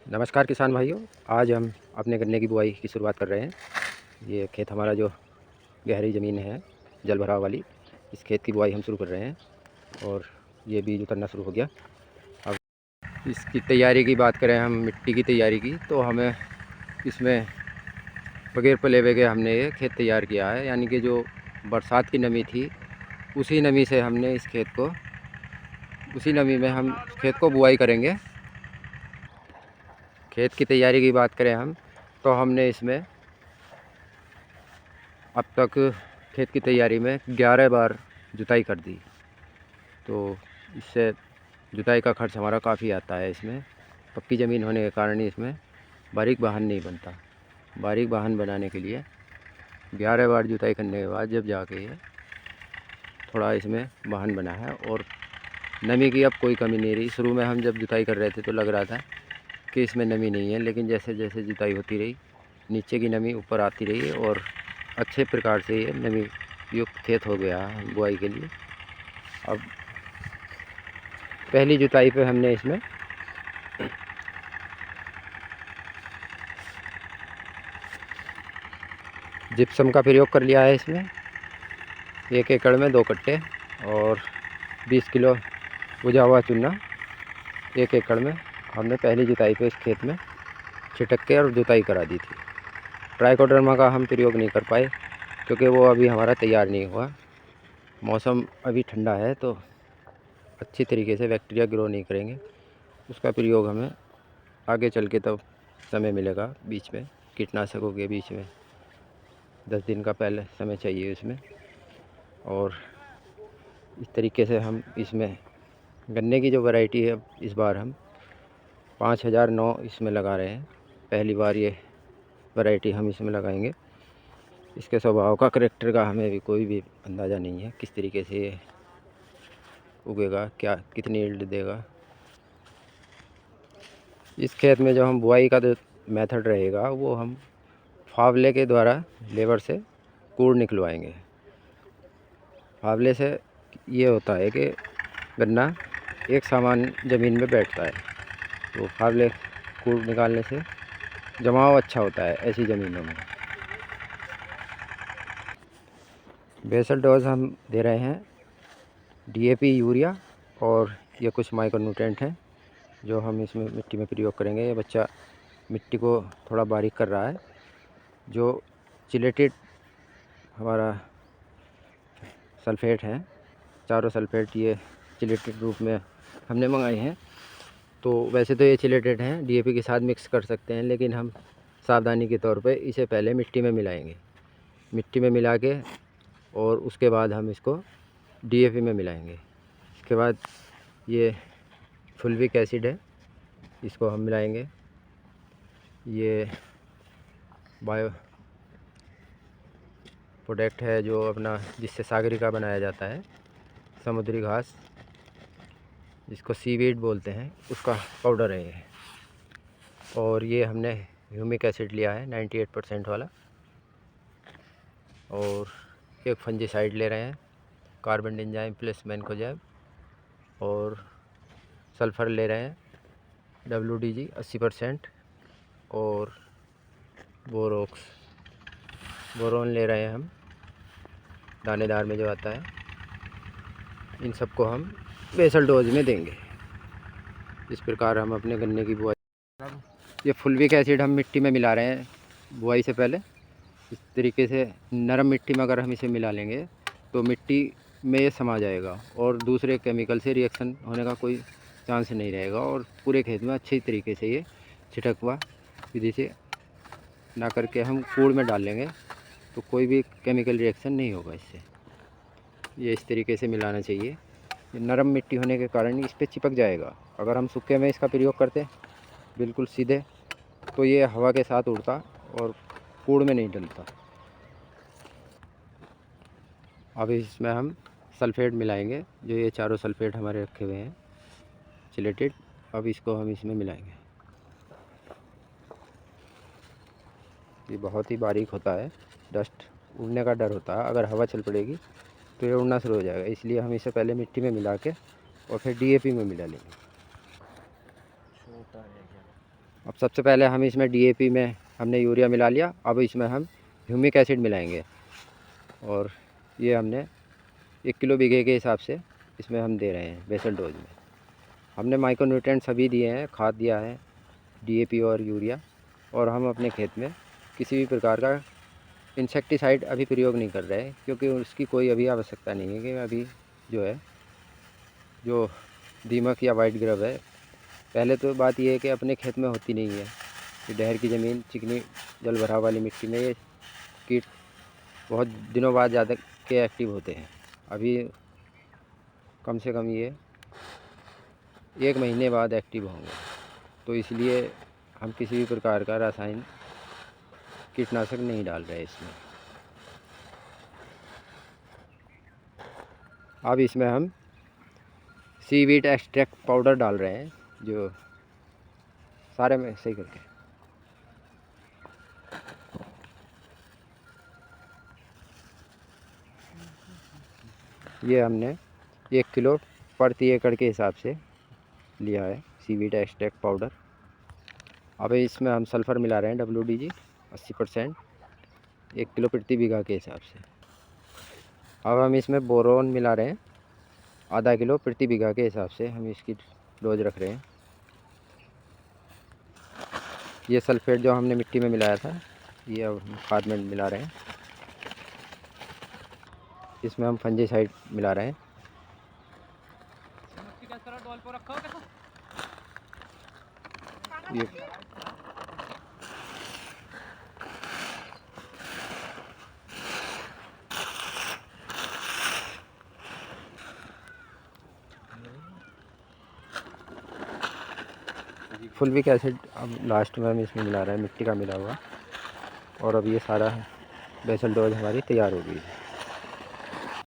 नमस्कार किसान भाइयों। आज हम अपने गन्ने की बुआई की शुरुआत कर रहे हैं। ये खेत हमारा जो गहरी ज़मीन है जल भराव वाली, इस खेत की बुआई हम शुरू कर रहे हैं और ये बीज उतरना शुरू हो गया। अब इसकी तैयारी की बात करें हम, मिट्टी की तैयारी की, तो हमें इसमें बगैर पले के हमने ये खेत तैयार किया है। यानी कि जो बरसात की नमी थी उसी नमी से हमने इस खेत को, उसी नमी में हम खेत को बुआई करेंगे। खेत की तैयारी की बात करें हम, तो हमने इसमें अब तक खेत की तैयारी में 11 बार जुताई कर दी। तो इससे जुताई का खर्च हमारा काफ़ी आता है। इसमें पक्की ज़मीन होने के कारण ही इसमें बारीक बाहन नहीं बनता। बारीक बाहन बनाने के लिए 11 बार जुताई करने के बाद जब जाके ये थोड़ा इसमें बाहन बना है। और नमी की अब कोई कमी नहीं रही। शुरू में हम जब जुताई कर रहे थे तो लग रहा था कि इसमें नमी नहीं है, लेकिन जैसे जैसे जुताई होती रही नीचे की नमी ऊपर आती रही और अच्छे प्रकार से ये नमी युक्त खेत हो गया बुआई के लिए। अब पहली जुताई पे हमने इसमें जिप्सम का प्रयोग कर लिया है। इसमें 1 एकड़ में 2 कट्टे और 20 किलो भुजा हुआ चूना 1 एकड़ में हमने पहली जुताई पे इस खेत में छिटक के और जुताई करा दी थी। ट्राइकोडर्मा का हम प्रयोग नहीं कर पाए क्योंकि वो अभी हमारा तैयार नहीं हुआ। मौसम अभी ठंडा है तो अच्छी तरीके से बैक्टीरिया ग्रो नहीं करेंगे। उसका प्रयोग हमें आगे चल के तब समय मिलेगा। बीच में कीटनाशकों के बीच में 10 दिन का पहले समय चाहिए इसमें। और इस तरीके से हम इसमें गन्ने की जो वैरायटी है इस बार हम 5009 इसमें लगा रहे हैं। पहली बार ये वैरायटी हम इसमें लगाएंगे। इसके स्वभाव का, करैक्टर का हमें भी कोई भी अंदाज़ा नहीं है, किस तरीके से ये उगेगा, क्या कितनी यील्ड देगा। इस खेत में जो हम बुआई का जो मेथड रहेगा वो हम फावले के द्वारा लेबर से कूड़ निकलवाएंगे। फावले से ये होता है कि गन्ना एक समान ज़मीन में बैठता है, तो फावले कूड़ निकालने से जमाव अच्छा होता है ऐसी ज़मीनों में। बेसल डोज हम दे रहे हैं DAP, यूरिया और ये कुछ माइक्रो न्यूट्रेंट हैं जो हम इसमें मिट्टी में प्रयोग करेंगे। ये बच्चा मिट्टी को थोड़ा बारीक कर रहा है। जो चिलेटेड हमारा सल्फ़ेट है, चारों सल्फ़ेट ये चिलेटेड रूप में हमने मंगाए हैं। तो वैसे तो ये चिलेटेड हैं, DAP के साथ मिक्स कर सकते हैं, लेकिन हम सावधानी के तौर पे इसे पहले मिट्टी में मिलाएंगे। मिट्टी में मिला के और उसके बाद हम इसको DAP में मिलाएंगे। इसके बाद ये फुल्विक एसिड है, इसको हम मिलाएंगे। ये बायो प्रोडक्ट है जो अपना, जिससे सागरिका बनाया जाता है, समुद्री घास जिसको सीवीड बोलते हैं, उसका पाउडर है ये। और ये हमने ह्यूमिक एसिड लिया है 98% वाला। और एक फंजीसाइड ले रहे हैं, कार्बन एंजाइम प्लस मैनकोजेब। और सल्फ़र ले रहे हैं WDG 80%। और बोरोन ले रहे हैं हम, दानेदार में जो आता है। इन सबको हम बेसल डोज में देंगे। इस प्रकार हम अपने गन्ने की बुआई, ये फुल्विक एसिड हम मिट्टी में मिला रहे हैं बुआई से पहले। इस तरीके से नरम मिट्टी में अगर हम इसे मिला लेंगे तो मिट्टी में ये समा जाएगा और दूसरे केमिकल से रिएक्शन होने का कोई चांस नहीं रहेगा। और पूरे खेत में अच्छी तरीके से ये छिटकवा विधि से ना करके हम कूड़ में डाल लेंगे तो कोई भी केमिकल रिएक्शन नहीं होगा इससे। ये इस तरीके से मिलाना चाहिए। ये नरम मिट्टी होने के कारण इस पर चिपक जाएगा। अगर हम सूखे में इसका प्रयोग करते बिल्कुल सीधे, तो ये हवा के साथ उड़ता और कूड़ में नहीं डलता। अब इसमें हम सल्फ़ेट मिलाएंगे, जो ये चारों सल्फ़ेट हमारे रखे हुए हैं चिलेटेड। अब इसको हम इसमें मिलाएंगे। ये बहुत ही बारीक होता है, डस्ट उड़ने का डर होता है। अगर हवा चल पड़ेगी तो ये उड़ना शुरू हो जाएगा, इसलिए हम इसे पहले मिट्टी में मिला के और फिर DAP में मिला लेंगे। अब सबसे पहले हम इसमें DAP में हमने यूरिया मिला लिया। अब इसमें हम ह्यूमिक एसिड मिलाएंगे और ये हमने 1 किलो बीघे के हिसाब से इसमें हम दे रहे हैं बेसल डोज में। हमने माइक्रोन्यूट्रिएंट सभी दिए हैं, खाद दिया है DAP और यूरिया। और हम अपने खेत में किसी भी प्रकार का इंसेक्टिसाइड अभी प्रयोग नहीं कर रहे हैं, क्योंकि उसकी कोई अभी आवश्यकता नहीं है। कि अभी जो है जो दीमक या वाइट ग्रब है, पहले तो बात यह है कि अपने खेत में होती नहीं है कि डहर की ज़मीन, चिकनी जल भराव वाली मिट्टी में ये कीट बहुत दिनों बाद ज़्यादा के एक्टिव होते हैं। अभी कम से कम ये 1 महीने बाद एक्टिव होंगे। तो इसलिए हम किसी भी प्रकार का रासायनिक कीटनाशक नहीं डाल रहे इसमें। अब इसमें हम सीवीड एक्सट्रैक्ट पाउडर डाल रहे हैं, जो सारे में सही करके ये हमने 1 किलो प्रति एकड़ के हिसाब से लिया है सीवीड एक्सट्रैक्ट पाउडर। अब इसमें हम सल्फ़र मिला रहे हैं WDG 80%, 1 किलो प्रति बीघा के हिसाब से। अब हम इसमें बोरोन मिला रहे हैं आधा किलो प्रति बीघा के हिसाब से हम इसकी डोज रख रहे हैं। ये सल्फेट जो हमने मिट्टी में मिलाया था, ये अब हम खाद में मिला रहे हैं। इसमें हम फंजीसाइड मिला रहे हैं। ये फुल्विक एसिड अब लास्ट में हम इसमें मिला रहे हैं, मिट्टी का मिला हुआ। और अब ये सारा बेसल डोज हमारी तैयार हो गई है।